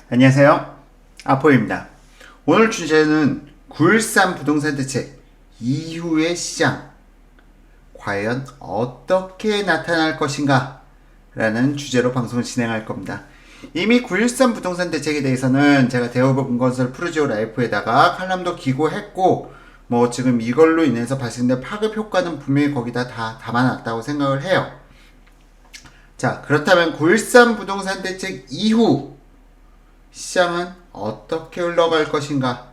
안녕하세요. 아포입니다. 오늘 주제는 9.13 부동산 대책 이후의 시장 과연 어떻게 나타날 것인가 라는 주제로 방송을 진행할 겁니다. 이미 9.13 부동산 대책에 대해서는 제가 대우건설 프루지오 라이프에다가 칼럼도 기고했고 지금 이걸로 인해서 발생된 파급 효과는 분명히 거기다 다 담아놨다고 생각을 해요. 자, 그렇다면 9.13 부동산 대책 이후 시장은 어떻게 흘러갈 것인가?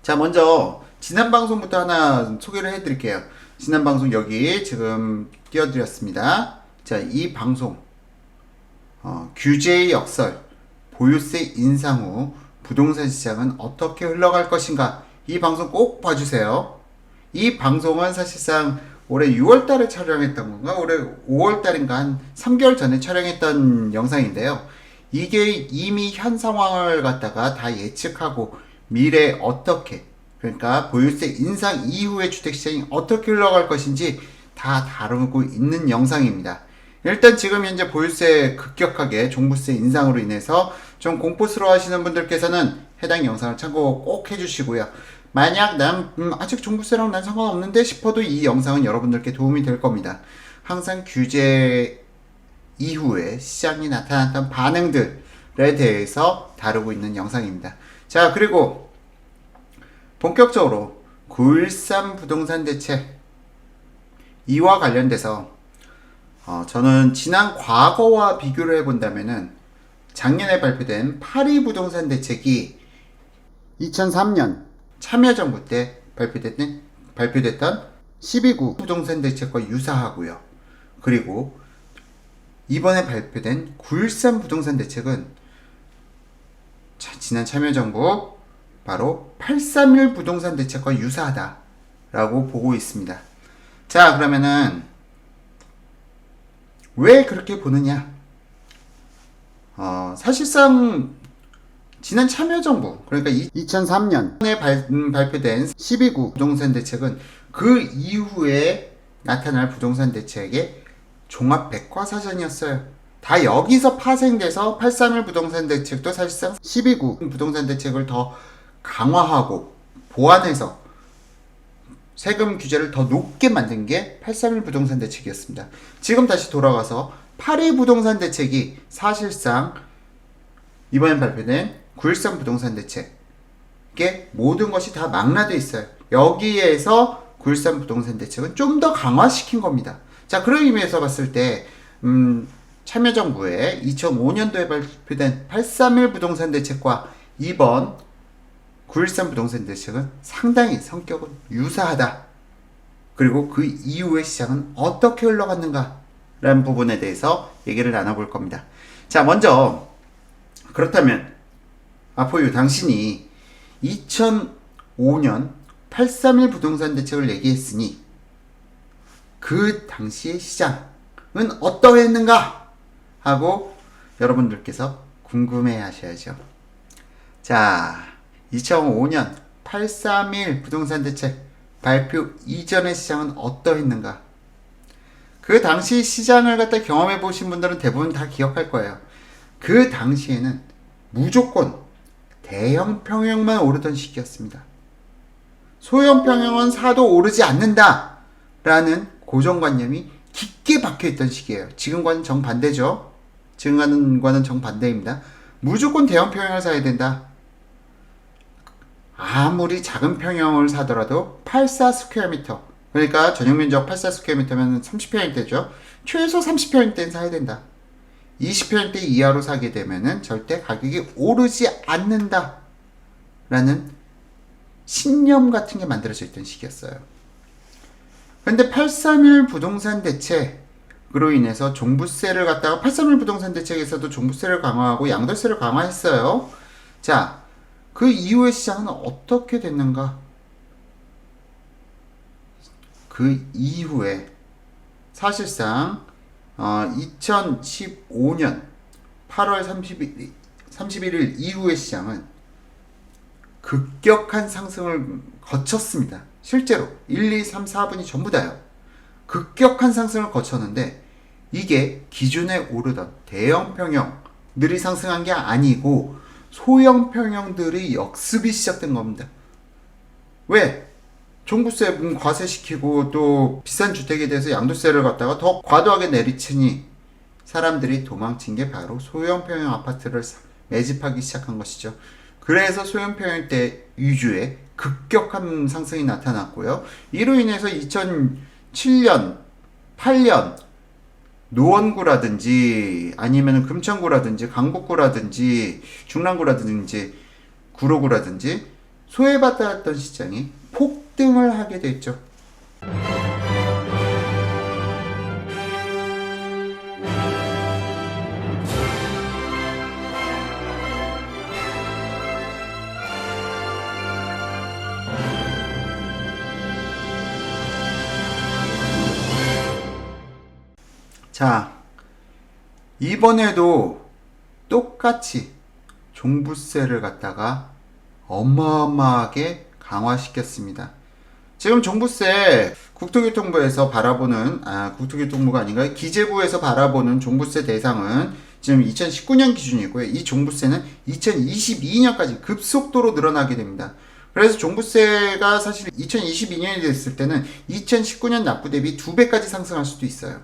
자, 먼저 지난 방송부터 하나 소개를 해드릴게요. 지난 방송 여기 지금 띄워드렸습니다. 자, 이 방송 규제의 역설, 보유세 인상 후 부동산 시장은 어떻게 흘러갈 것인가? 이 방송 꼭 봐주세요. 이 방송은 사실상 올해 6월달에 촬영했던 건가? 올해 5월달인가 한 3개월 전에 촬영했던 영상인데요. 이게 이미 현 상황을 갖다가 다 예측하고 미래에 어떻게, 그러니까 보유세 인상 이후의 주택시장이 어떻게 흘러갈 것인지 다 다루고 있는 영상입니다. 일단 지금 현재 보유세 급격하게 종부세 인상으로 인해서 좀 공포스러워 하시는 분들께서는 해당 영상을 참고 꼭 해주시고요. 만약 난 아직 종부세랑 난 상관없는데 싶어도 이 영상은 여러분들께 도움이 될 겁니다. 항상 규제 이후에 시장이 나타났던 반응들에 대해서 다루고 있는 영상입니다. 자, 그리고 본격적으로 9.13 부동산 대책 이와 관련돼서 저는 지난 과거와 비교를 해본다면은 작년에 발표된 8.2 부동산 대책이 2003년 참여정부 때 발표됐던 12구 부동산 대책과 유사하고요. 그리고 이번에 발표된 9.13 부동산 대책은 지난 참여정부 바로 8.3.1 부동산 대책과 유사하다라고 보고 있습니다. 자, 그러면은 왜 그렇게 보느냐? 사실상 지난 참여정부, 그러니까 2003년에 발표된 12구 부동산 대책은 그 이후에 나타날 부동산 대책의 종합 백과사전이었어요. 다 여기서 파생돼서 8.3.1 부동산 대책도 사실상 12구 부동산 대책을 더 강화하고 보완해서 세금 규제를 더 높게 만든 게 8.3.1 부동산 대책이었습니다. 지금 다시 돌아가서 8.2 부동산 대책이 사실상 이번에 발표된 9.13 부동산 대책에 모든 것이 다 망라되어 있어요. 여기에서 9.13 부동산 대책은 좀 더 강화시킨 겁니다. 자, 그런 의미에서 봤을 때 참여정부의 2005년도에 발표된 8.3.1 부동산 대책과 이번 9.13 부동산 대책은 상당히 성격은 유사하다. 그리고 그 이후의 시장은 어떻게 흘러갔는가 라는 부분에 대해서 얘기를 나눠볼 겁니다. 자, 먼저 그렇다면 아포유 당신이 2005년 8.3.1 부동산 대책을 얘기했으니 그 당시의 시장은 어떠했는가 하고 여러분들께서 궁금해 하셔야죠. 자, 2005년 8.3.1 부동산 대책 발표 이전의 시장은 어떠했는가? 그 당시 시장을 갖다 경험해 보신 분들은 대부분 다 기억할 거예요. 그 당시에는 무조건 대형 평형만 오르던 시기였습니다. 소형 평형은 사도 오르지 않는다 라는 고정관념이 깊게 박혀있던 시기예요. 지금과는 정반대죠. 지금과는 정반대입니다. 무조건 대형 평형을 사야 된다. 아무리 작은 평형을 사더라도 84 스퀘어미터, 그러니까 전용면적 84 스퀘어미터면 30평형대죠. 최소 30평형대는 사야 된다. 20평형대 이하로 사게 되면은 절대 가격이 오르지 않는다 라는 신념 같은 게 만들어져 있던 시기였어요. 근데 8.3.1 부동산 대책으로 인해서 종부세를 갖다가 8.3.1 부동산 대책에서도 종부세를 강화하고 양도세를 강화했어요. 자, 그 이후의 시장은 어떻게 됐는가? 그 이후에 사실상 2015년 8월 31일 이후의 시장은 급격한 상승을 거쳤습니다. 실제로 1, 2, 3, 4분이 전부 다요. 급격한 상승을 거쳤는데 이게 기존에 오르던 대형 평형들이 상승한 게 아니고 소형 평형들의 역습이 시작된 겁니다. 왜? 종부세 과세시키고 또 비싼 주택에 대해서 양도세를 갖다가 더 과도하게 내리치니 사람들이 도망친 게 바로 소형 평형 아파트를 매집하기 시작한 것이죠. 그래서 소형 평형대 위주의 급격한 상승이 나타났고요. 이로 인해서 2007년, 8년 노원구라든지 아니면 금천구라든지 강북구라든지 중랑구라든지 구로구라든지 소외받았던 시장이 폭등을 하게 됐죠. 자, 이번에도 똑같이 종부세를 갖다가 어마어마하게 강화시켰습니다. 지금 종부세 국토교통부에서 바라보는 국토교통부가 아닌가요? 기재부에서 바라보는 종부세 대상은 지금 2019년 기준이고요. 이 종부세는 2022년까지 급속도로 늘어나게 됩니다. 그래서 종부세가 사실 2022년이 됐을 때는 2019년 납부 대비 2배까지 상승할 수도 있어요.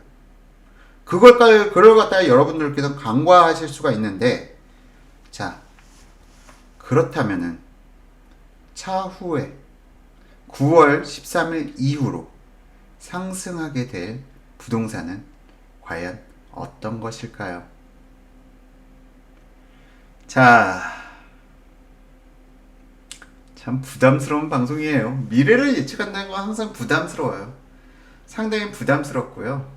그걸 갖다가 여러분들께서 간과하실 수가 있는데, 자, 그렇다면은 차후에 9월 13일 이후로 상승하게 될 부동산은 과연 어떤 것일까요? 자, 참 부담스러운 방송이에요. 미래를 예측한다는 건 항상 부담스러워요. 상당히 부담스럽고요.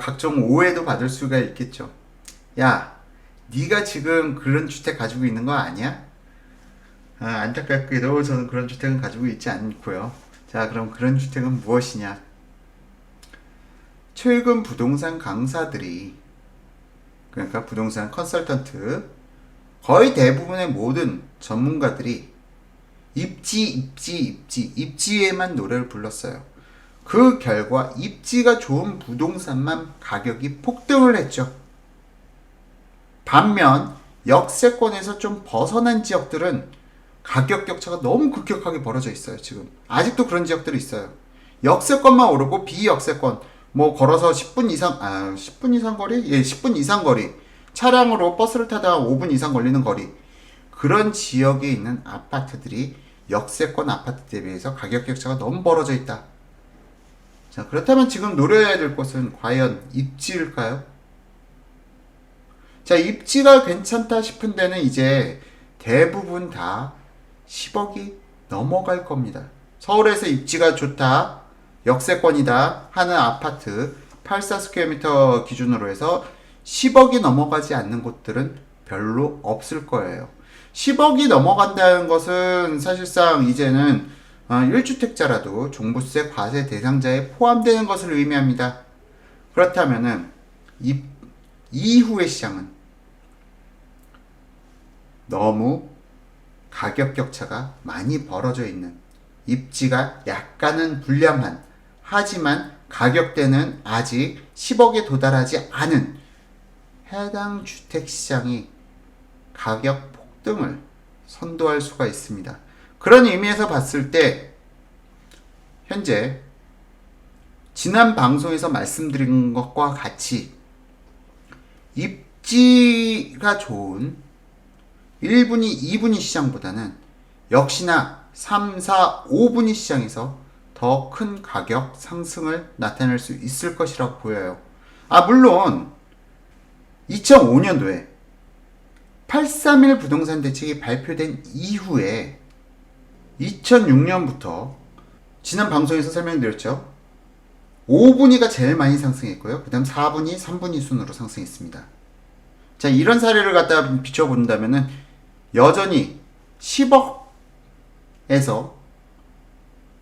각종 오해도 받을 수가 있겠죠. 야, 네가 지금 그런 주택 가지고 있는 거 아니야? 안타깝게도 저는 그런 주택은 가지고 있지 않고요. 자, 그럼 그런 주택은 무엇이냐? 최근 부동산 강사들이, 그러니까 부동산 컨설턴트, 거의 대부분의 모든 전문가들이 입지에만 노래를 불렀어요. 그 결과 입지가 좋은 부동산만 가격이 폭등을 했죠. 반면 역세권에서 좀 벗어난 지역들은 가격 격차가 너무 급격하게 벌어져 있어요. 지금 아직도 그런 지역들이 있어요. 역세권만 오르고 비역세권 걸어서 10분 이상 10분 이상 거리? 예, 10분 이상 거리. 차량으로 버스를 타다가 5분 이상 걸리는 거리. 그런 지역에 있는 아파트들이 역세권 아파트 대비해서 가격 격차가 너무 벌어져 있다. 자, 그렇다면 지금 노려야 될 것은 과연 입지일까요? 자, 입지가 괜찮다 싶은 데는 이제 대부분 다 10억이 넘어갈 겁니다. 서울에서 입지가 좋다, 역세권이다 하는 아파트 84스퀘어미터 기준으로 해서 10억이 넘어가지 않는 곳들은 별로 없을 거예요. 10억이 넘어간다는 것은 사실상 이제는 1주택자라도 종부세 과세 대상자에 포함되는 것을 의미합니다. 그렇다면은 이후의 시장은 너무 가격 격차가 많이 벌어져 있는, 입지가 약간은 불량한, 하지만 가격대는 아직 10억에 도달하지 않은 해당 주택시장이 가격 폭등을 선도할 수가 있습니다. 그런 의미에서 봤을 때 현재 지난 방송에서 말씀드린 것과 같이 입지가 좋은 1분위, 2분위 시장보다는 역시나 3, 4, 5분위 시장에서 더 큰 가격 상승을 나타낼 수 있을 것이라고 보여요. 물론 2005년도에 831 부동산 대책이 발표된 이후에 2006년부터 지난 방송에서 설명드렸죠. 5분위가 제일 많이 상승했고요. 그 다음 4분위, 3분위 순으로 상승했습니다. 자, 이런 사례를 갖다 비춰본다면은 여전히 10억에서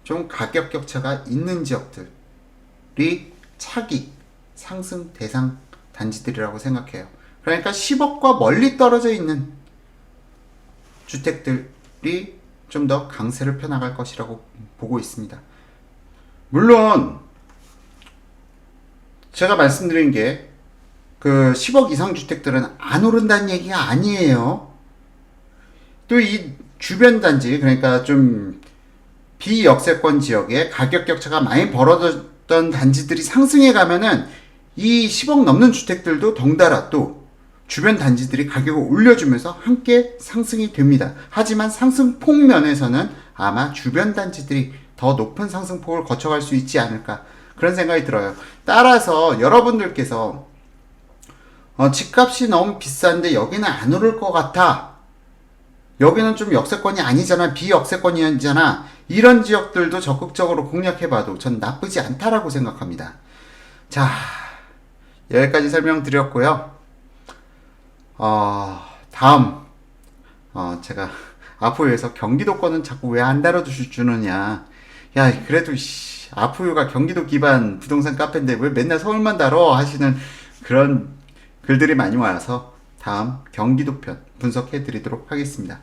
좀 가격 격차가 있는 지역들이 차기 상승 대상 단지들이라고 생각해요. 그러니까 10억과 멀리 떨어져 있는 주택들이 좀 더 강세를 펴나갈 것이라고 보고 있습니다. 물론 제가 말씀드린 게 그 10억 이상 주택들은 안 오른다는 얘기가 아니에요. 또 이 주변 단지, 그러니까 좀 비역세권 지역에 가격 격차가 많이 벌어졌던 단지들이 상승해 가면은 이 10억 넘는 주택들도 덩달아 또 주변 단지들이 가격을 올려주면서 함께 상승이 됩니다. 하지만 상승폭 면에서는 아마 주변 단지들이 더 높은 상승폭을 거쳐갈 수 있지 않을까, 그런 생각이 들어요. 따라서 여러분들께서 집값이 너무 비싼데 여기는 안 오를 것 같아, 여기는 좀 역세권이 아니잖아, 비역세권이잖아, 이런 지역들도 적극적으로 공략해봐도 전 나쁘지 않다라고 생각합니다. 자, 여기까지 설명드렸고요. 다음, 제가 아포유에서 경기도권은 자꾸 왜 안 다뤄주느냐. 야, 그래도 아포유가 경기도 기반 부동산 카페인데 왜 맨날 서울만 다뤄 하시는 그런 글들이 많이 와서 다음 경기도 편 분석해 드리도록 하겠습니다.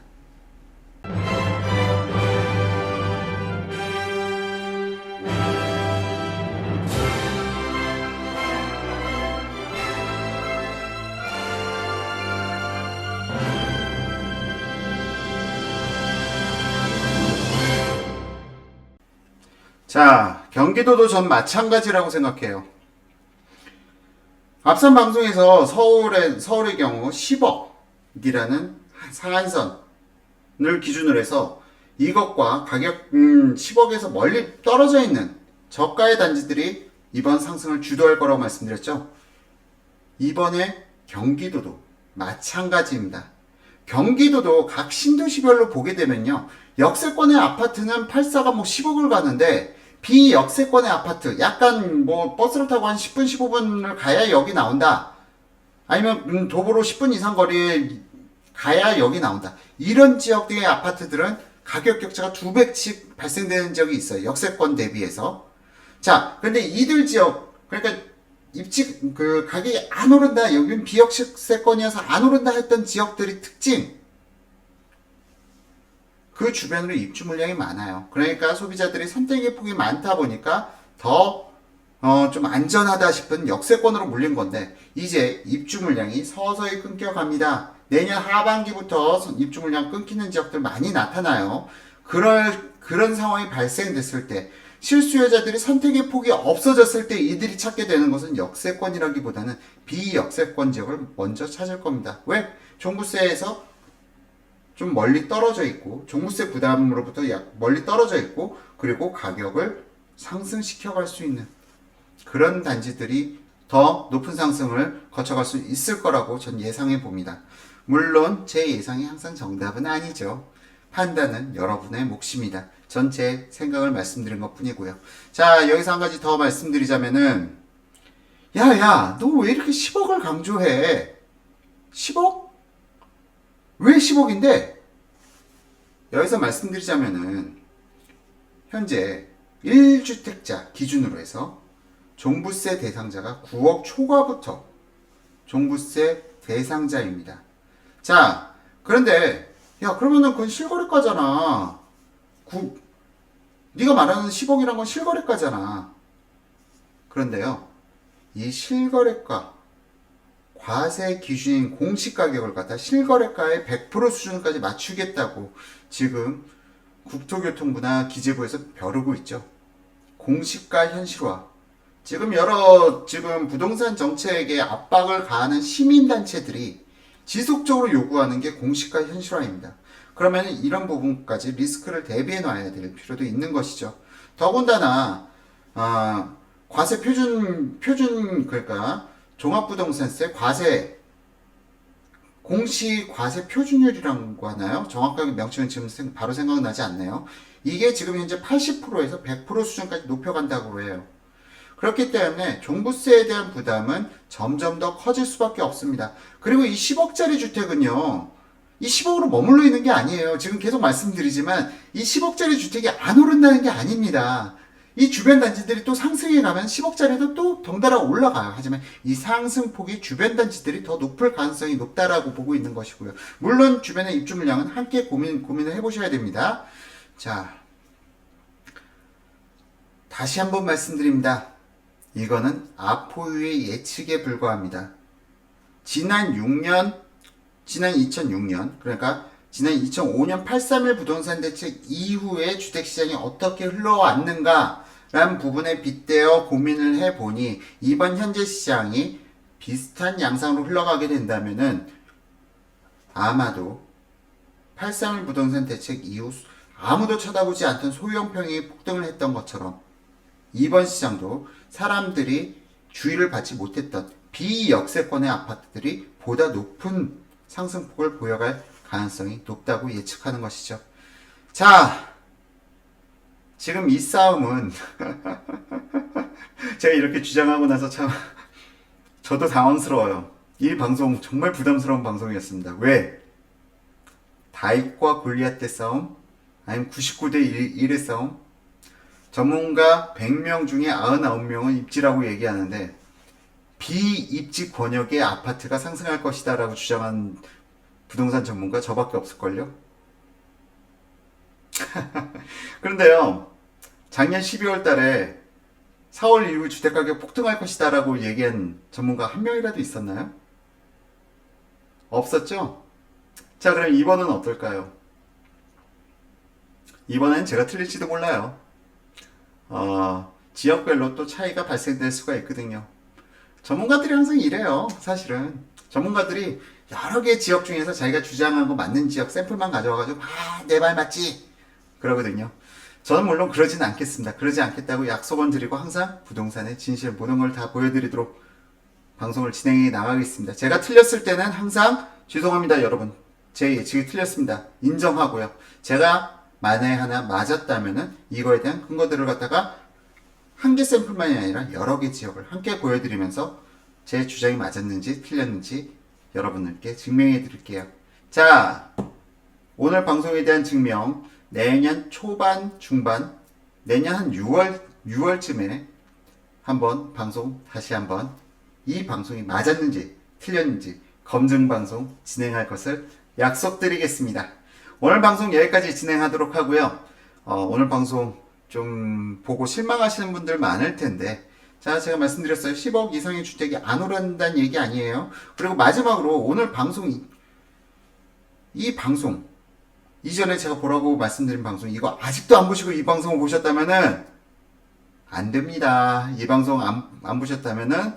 자, 경기도도 전 마찬가지라고 생각해요. 앞선 방송에서 서울의 경우 10억이라는 상한선을 기준으로 해서 이것과 가격 10억에서 멀리 떨어져 있는 저가의 단지들이 이번 상승을 주도할 거라고 말씀드렸죠. 이번에 경기도도 마찬가지입니다. 경기도도 각 신도시별로 보게 되면요, 역세권의 아파트는 팔사가 뭐 10억을 가는데 비역세권의 아파트, 약간 뭐 버스를 타고 한 10분 15분을 가야 여기 나온다, 아니면 도보로 10분 이상 거리에 가야 여기 나온다, 이런 지역의 아파트들은 가격 격차가 2배씩 발생되는 지역이 있어요, 역세권 대비해서. 자, 근데 이들 지역, 그러니까 가격이 안 오른다, 여긴 비역세권이어서 안 오른다 했던 지역들의 특징, 그 주변으로 입주 물량이 많아요. 그러니까 소비자들이 선택의 폭이 많다 보니까 더 좀 안전하다 싶은 역세권으로 몰린 건데, 이제 입주 물량이 서서히 끊겨갑니다. 내년 하반기부터 입주 물량 끊기는 지역들 많이 나타나요. 그런 상황이 발생됐을 때, 실수요자들이 선택의 폭이 없어졌을 때 이들이 찾게 되는 것은 역세권이라기보다는 비역세권 지역을 먼저 찾을 겁니다. 왜? 종부세에서 좀 멀리 떨어져 있고, 종부세 부담으로부터 멀리 떨어져 있고, 그리고 가격을 상승시켜 갈 수 있는 그런 단지들이 더 높은 상승을 거쳐갈 수 있을 거라고 전 예상해 봅니다. 물론 제 예상이 항상 정답은 아니죠. 판단은 여러분의 몫입니다. 전 제 생각을 말씀드린 것 뿐이고요. 자, 여기서 한 가지 더 말씀드리자면은, 야, 너 왜 이렇게 10억을 강조해? 10억? 왜 10억인데? 여기서 말씀드리자면은, 현재 1주택자 기준으로 해서 종부세 대상자가 9억 초과부터 종부세 대상자입니다. 자, 그런데 야, 그러면은 그건 실거래가잖아. 네가 말하는 10억이란 건 실거래가잖아. 그런데요, 이 실거래가 과세 기준인 공시가격을 갖다 실거래가의 100% 수준까지 맞추겠다고 지금 국토교통부나 기재부에서 벼르고 있죠. 공시가 현실화. 지금 부동산 정책에 압박을 가하는 시민단체들이 지속적으로 요구하는 게 공시가 현실화입니다. 그러면 이런 부분까지 리스크를 대비해 놔야 될 필요도 있는 것이죠. 더군다나 과세 그러니까 종합부동산세 과세 공시 과세 표준율이라고 하나요? 정확하게 명칭은 지금 바로 생각나지 않네요. 이게 지금 현재 80%에서 100% 수준까지 높여간다고 해요. 그렇기 때문에 종부세에 대한 부담은 점점 더 커질 수밖에 없습니다. 그리고 이 10억짜리 주택은요, 이 10억으로 머물러 있는 게 아니에요. 지금 계속 말씀드리지만 이 10억짜리 주택이 안 오른다는 게 아닙니다. 이 주변 단지들이 또 상승해 가면 10억짜리도 또 덩달아 올라가요. 하지만 이 상승폭이 주변 단지들이 더 높을 가능성이 높다라고 보고 있는 것이고요. 물론 주변의 입주 물량은 함께 고민을 해보셔야 됩니다. 자, 다시 한번 말씀드립니다. 이거는 아포유의 예측에 불과합니다. 지난 2006년, 그러니까 지난 2005년 8.3일 부동산 대책 이후에 주택시장이 어떻게 흘러왔는가라는 부분에 빗대어 고민을 해보니 이번 현재 시장이 비슷한 양상으로 흘러가게 된다면은 아마도 8.3일 부동산 대책 이후 아무도 쳐다보지 않던 소형 평이 폭등을 했던 것처럼 이번 시장도 사람들이 주의를 받지 못했던 비역세권의 아파트들이 보다 높은 상승폭을 보여갈 가능성이 높다고 예측하는 것이죠. 자, 지금 이 싸움은 제가 이렇게 주장하고 나서 참 저도 당황스러워요. 이 방송 정말 부담스러운 방송이었습니다. 왜? 다윗과 골리앗의 싸움? 아니면 99대 1의 싸움? 전문가 100명 중에 99명은 입지라고 얘기하는데 비입지 권역의 아파트가 상승할 것이다 라고 주장한 부동산 전문가 저밖에 없을걸요? 그런데요, 작년 12월 달에 4월 이후 주택가격 폭등할 것이다 라고 얘기한 전문가 한 명이라도 있었나요? 없었죠? 자, 그럼 이번은 어떨까요? 이번엔 제가 틀릴지도 몰라요. 지역별로 또 차이가 발생될 수가 있거든요. 전문가들이 항상 이래요. 사실은 전문가들이 여러 개 지역 중에서 자기가 주장하고 맞는 지역 샘플만 가져와가지고 내 말 맞지 그러거든요. 저는 물론 그러진 않겠습니다. 그러지 않겠다고 약속은 드리고 항상 부동산의 진실 모든 걸 다 보여드리도록 방송을 진행해 나가겠습니다. 제가 틀렸을 때는 항상 죄송합니다 여러분, 제 예측이 틀렸습니다 인정하고요. 제가 만에 하나 맞았다면은 이거에 대한 근거들을 갖다가 한 개 샘플만이 아니라 여러 개 지역을 함께 보여드리면서 제 주장이 맞았는지 틀렸는지 여러분들께 증명해 드릴게요. 자, 오늘 방송에 대한 증명 내년 초반 중반 내년 한 6월쯤에 한번 방송 다시 한번 이 방송이 맞았는지 틀렸는지 검증 방송 진행할 것을 약속드리겠습니다. 오늘 방송 여기까지 진행하도록 하고요. 오늘 방송 좀 보고 실망하시는 분들 많을 텐데, 자, 제가 말씀드렸어요. 10억 이상의 주택이 안 오른다는 얘기 아니에요. 그리고 마지막으로 오늘 방송, 이 방송, 이전에 제가 보라고 말씀드린 방송, 이거 아직도 안 보시고 이 방송을 보셨다면은, 안 됩니다. 이 방송 안 보셨다면은,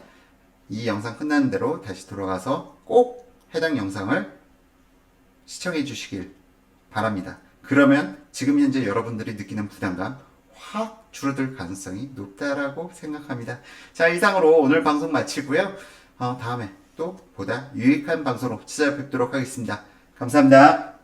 이 영상 끝나는 대로 다시 돌아가서 꼭 해당 영상을 시청해 주시길 바랍니다. 그러면 지금 현재 여러분들이 느끼는 부담감 확 줄어들 가능성이 높다라고 생각합니다. 자, 이상으로 오늘 방송 마치고요. 다음에 또 보다 유익한 방송으로 찾아뵙도록 하겠습니다. 감사합니다.